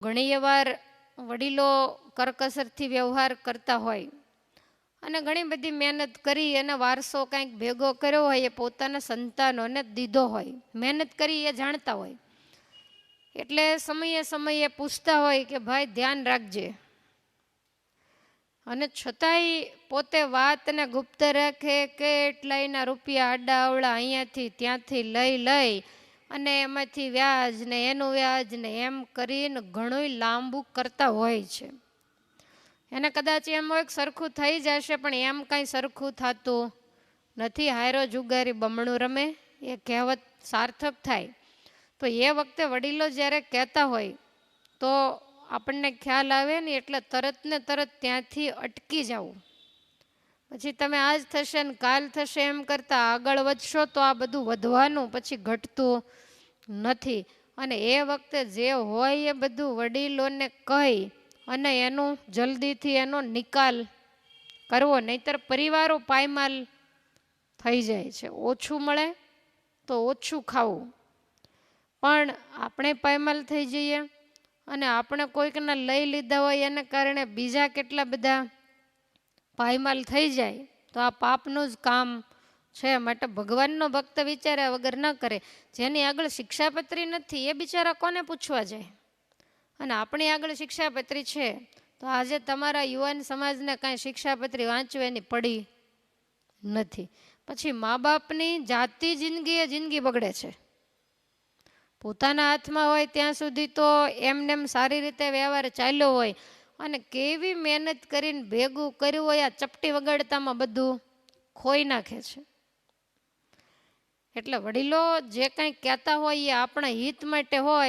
ઘણી વાર વડીલો કરકસરથી વ્યવહાર કરતા હોય અને ઘણી બધી મહેનત કરી અને વારસો કંઈક ભેગો કર્યો હોય, એ પોતાના સંતાનોને દીધો હોય, મહેનત કરી એ જાણતા હોય, એટલે સમયે સમયે પૂછતા હોય કે ભાઈ ધ્યાન રાખજે. અને છતાંય પોતે વાતને ગુપ્ત રાખે કે એટલાયના રૂપિયા આડા અવળા અહીંયાથી ત્યાંથી લઈ અને એમાંથી વ્યાજ ને એનું વ્યાજ ને એમ કરીને ઘણું લાંબુ કરતા હોય છે. એને કદાચ એમ હોય સરખું થઈ જશે, પણ એમ કાંઈ સરખું થતું નથી. હાયરો જુગારી બમણું રમે એ કહેવત સાર્થક થાય. તો એ વખતે વડીલો જ્યારે કહેતા હોય તો આપણને ખ્યાલ આવે ને, એટલે તરત ને તરત ત્યાંથી અટકી જવું. પછી તમે આજ થશે ને કાલ થશે એમ કરતાં આગળ વધશો તો આ બધું વધવાનું પછી ઘટતું નથી. અને એ વખતે જે હોય એ બધું વડીલોને કહી અને એનું જલ્દીથી એનો નિકાલ કરવો, નહીંતર પરિવારો પાયમાલ થઈ જાય છે. ઓછું મળે તો ઓછું ખાવું, પણ આપણે પાયમાલ થઈ જઈએ અને આપણે કોઈકને લઈ લીધા હોય એને કારણે બીજા કેટલા બધા પાયમાલ થઈ જાય તો આ પાપનું જ કામ છે. માટે ભગવાનનો ભક્ત વિચાર્યા વગર ન કરે. જેની આગળ શિક્ષાપત્રી નથી એ બિચારા કોને પૂછવા જાય? અને આપણી આગળ શિક્ષાપત્રી છે તો આજે તમારા યુવાન સમાજને કાંઈ શિક્ષાપત્રી વાંચવાની પડી નથી. પછી મા બાપની જાતિ જિંદગી એ જિંદગી બગડે છે. પોતાના હાથમાં હોય ત્યાં સુધી તો એમનેમ સારી રીતે વ્યવહાર ચાલ્યો હોય અને કેવી મહેનત કરીને ભેગું કર્યું હોય, આ ચપટી વગાડતામાં બધું ખોઈ નાખે છે. એટલે વડીલો જે કંઈ કહેતા હોય એ આપણા હિત માટે હોય.